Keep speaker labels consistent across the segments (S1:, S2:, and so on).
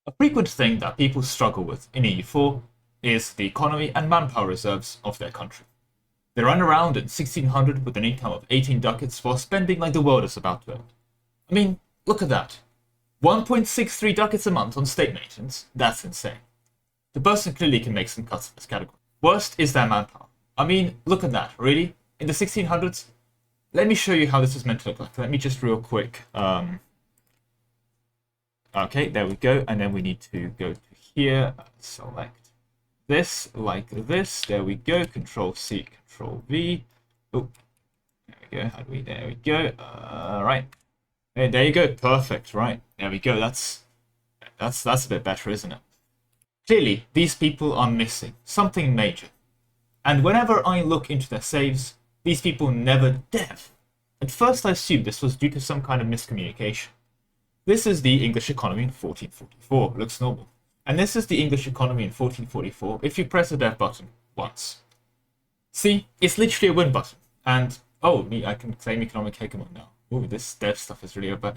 S1: A frequent thing that people struggle with in EU4 is the economy and manpower reserves of their country. They run around in 1600 with an income of 18 ducats while spending like the world is about to end. I mean, look at that. 1.63 ducats a month on state maintenance? That's insane. The person clearly can make some cuts in this category. Worst is their manpower. I mean, look at that, really? In the 1600s? Let me show you how this is meant to look like. Let me just real quick okay, there we go. And then we need to go to here, select this like this. There we go. Control C, Control V. Oh, there we go. How do we? There we go. Right. Hey, there you go. Perfect. Right. There we go. That's a bit better, isn't it? Clearly, these people are missing something major. And whenever I look into their saves, these people never dev. At first, I assumed this was due to some kind of miscommunication. This is the English economy in 1444. Looks normal. And this is the English economy in 1444 if you press the dev button once. See, it's literally a win button. And, oh, I can claim economic hegemon now. Oh, this dev stuff is really over.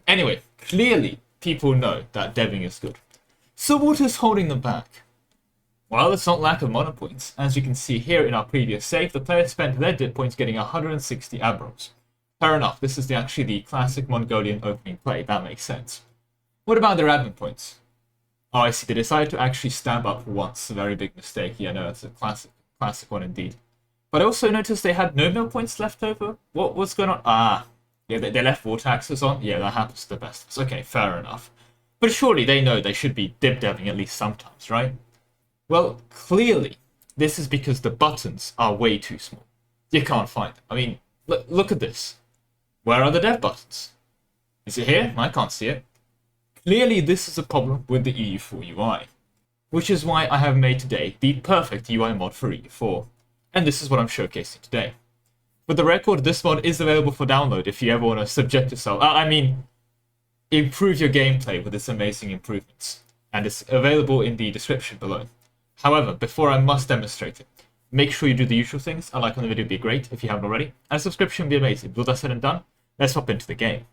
S1: Anyway, clearly people know that deving is good. So what is holding them back? Well, it's not lack of mono points. As you can see here in our previous save, the player spent their dip points getting 160 abrons. Fair enough, this is actually the classic Mongolian opening play, that makes sense. What about their admin points? Oh, I see, they decided to actually stab up for once. A very big mistake. Yeah, no, it's a classic one indeed. But I also noticed they had no mill points left over. What's going on? Ah, yeah, they left war taxes on. Yeah, that happens to the best of us. Okay, fair enough. But surely they know they should be dib-dabbing at least sometimes, right? Well, clearly, this is because the buttons are way too small. You can't find them. I mean, look at this. Where are the dev buttons? Is it here? I can't see it. Clearly, this is a problem with the EU4 UI, which is why I have made today the perfect UI mod for EU4. And this is what I'm showcasing today. For the record, this mod is available for download if you ever want to subject yourself. Improve your gameplay with its amazing improvements. And it's available in the description below. However, before I must demonstrate it, make sure you do the usual things. A like on the video would be great if you haven't already. And a subscription would be amazing. With that said and done, let's hop into the game.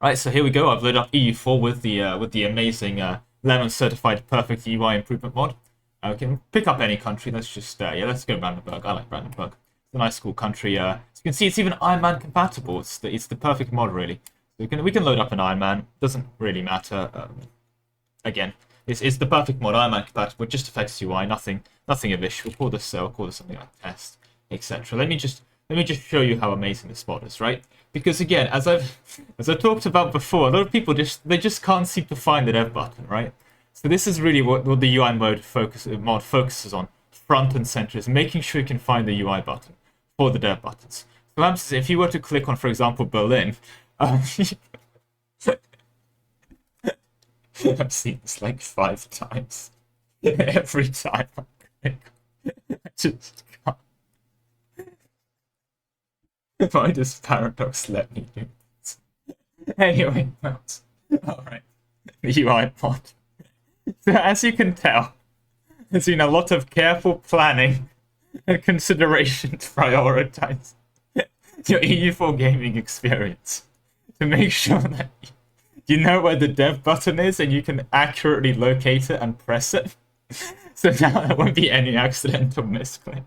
S1: Right, so here we go. I've loaded up EU4 with the amazing Lemon certified perfect UI improvement mod. We can pick up any country. Let's just let's go Brandenburg. I like Brandenburg. It's a nice cool country. As you can see, it's even Iron Man compatible. It's the perfect mod really. So we can load up an Iron Man. Doesn't really matter. Again, it's the perfect mod. Iron Man compatible. It just affects UI. Nothing of issue. We'll call this something like test, etc. Let me just show you how amazing this mod is, right? Because again, as I've talked about before, a lot of people just can't seem to find the dev button, right? So this is really what the UI mod focuses on, front and center, is making sure you can find the UI button for the dev buttons. So what happens is if you were to click on, for example, Berlin, I've seen this like 5 times. Every time I click, I just can't. Why does Paradox let me do this? Anyway, alright. The UI mod. So as you can tell, there's been a lot of careful planning and consideration to prioritize your EU4 gaming experience to make sure that you know where the dev button is and you can accurately locate it and press it. So now there won't be any accidental misclicks.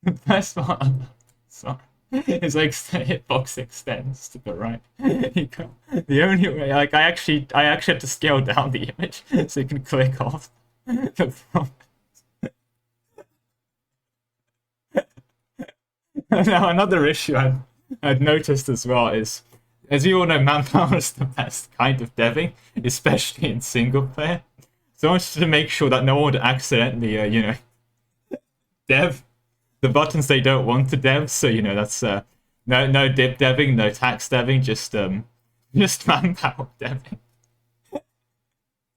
S1: The best one, sorry, is like hitbox extends to the right. The only way, like I actually had to scale down the image so you can click off the front. Now another issue I've noticed as well is, as you all know, manpower is the best kind of deving, especially in single player. So I wanted to make sure that no one would accidentally, dev the buttons they don't want to dev. So that's no dip deving, no tax deving, just manpower deving.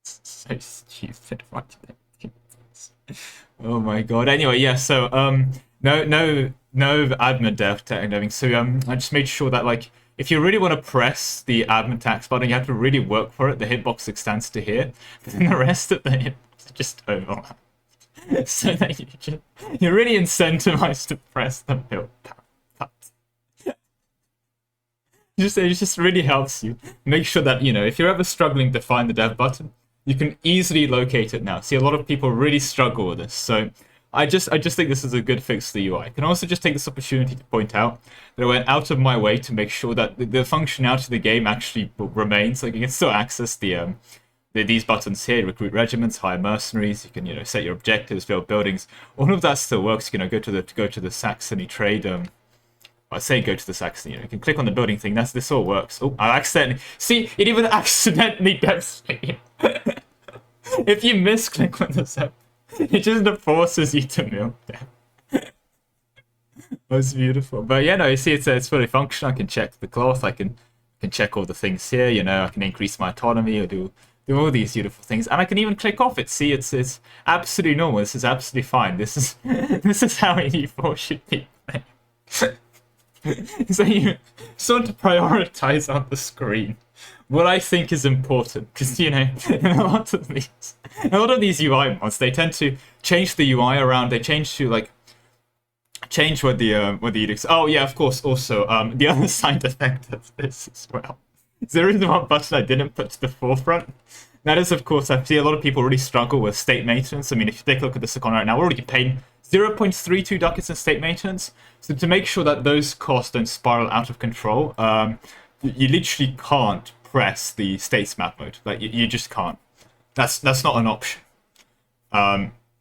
S1: So stupid. Why did they do this? Oh my god. Anyway, yeah. So no admin dev tech deving. So I just made sure that like if you really want to press the admin tax button, you have to really work for it. The hitbox extends to here, but then the rest of the hitbox just overlap. So that you're really incentivized to press the build button. It just really helps you make sure that, if you're ever struggling to find the dev button, you can easily locate it now. See, a lot of people really struggle with this, so I just think this is a good fix to the UI. I can also just take this opportunity to point out that I went out of my way to make sure that the functionality of the game actually remains. Like, you can still access these buttons here: recruit regiments, hire mercenaries. You can, set your objectives, build buildings. All of that still works. Go to the Saxony trade. I say go to the Saxony. You can click on the building thing. This all works. Oh, I accidentally see it. Even accidentally devastating. If you misclick on the zap, it just forces you to mill them. That's beautiful. But yeah, no, you see, it's fully functional. I can check the cloth. I can check all the things here. I can increase my autonomy or do all these beautiful things, and I can even click off it. See, it's absolutely normal. This is absolutely fine. This is this is how EU4 should be. So you sort of prioritize on the screen what I think is important, because in a lot of these UI mods, they tend to change the UI around. They change to change what the edicts. Oh yeah, of course. Also, the other side effect of this as well. There is one button I didn't put to the forefront. That is, of course, I see a lot of people really struggle with state maintenance. I mean, if you take a look at this icon right now, we're already paying 0.32 ducats in state maintenance. So to make sure that those costs don't spiral out of control, you literally can't press the states map mode. Like, you just can't. That's not an option.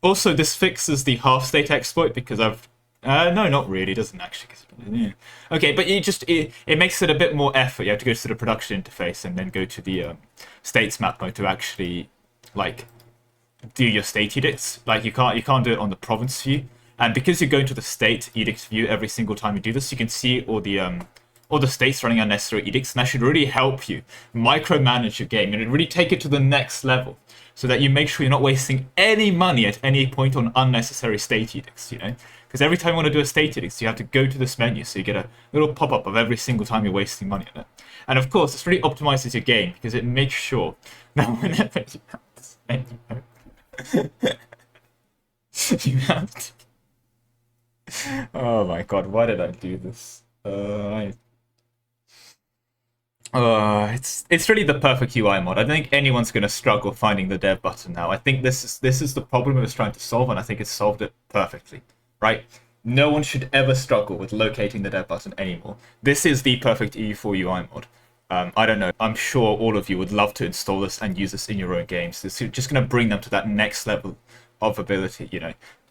S1: Also, this fixes the half state exploit because I've no, not really. It doesn't actually. Yeah. Okay, but it makes it a bit more effort. You have to go to the production interface and then go to the states map mode to actually do your state edicts. Like, you can't do it on the province view. And because you're going to the state edicts view every single time you do this, you can see all the states running unnecessary edicts, and that should really help you micromanage your game and really take it to the next level, so that you make sure you're not wasting any money at any point on unnecessary state edicts. Because every time you want to do a state edict, you have to go to this menu, so you get a little pop-up of every single time you're wasting money on it. And of course, this really optimizes your game, because it makes sure that whenever you have this menu open, you have to... Oh my god, why did I do this? It's really the perfect UI mod. I don't think anyone's going to struggle finding the dev button now. I think this is the problem it was trying to solve, and I think it's solved it perfectly. Right? No one should ever struggle with locating the dev button anymore. This is the perfect EU4 UI mod. I don't know. I'm sure all of you would love to install this and use this in your own games. It's just going to bring them to that next level of ability.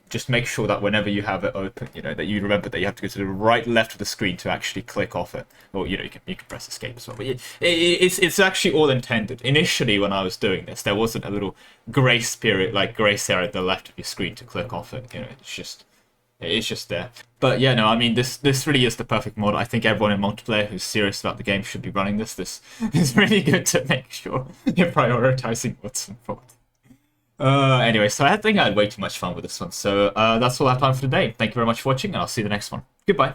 S1: Just make sure that whenever you have it open, that you remember that you have to go to the right left of the screen to actually click off it. Or, you can press escape as well. But it's actually all intended. Initially, when I was doing this, there wasn't a little grace period, like grace area at the left of your screen to click off it. It's just there. But yeah, no, I mean, this really is the perfect mod. I think everyone in multiplayer who's serious about the game should be running this. This is really good to make sure you're prioritizing what's important. Anyway, so I think I had way too much fun with this one. So that's all I have time for today. Thank you very much for watching, and I'll see you in the next one. Goodbye.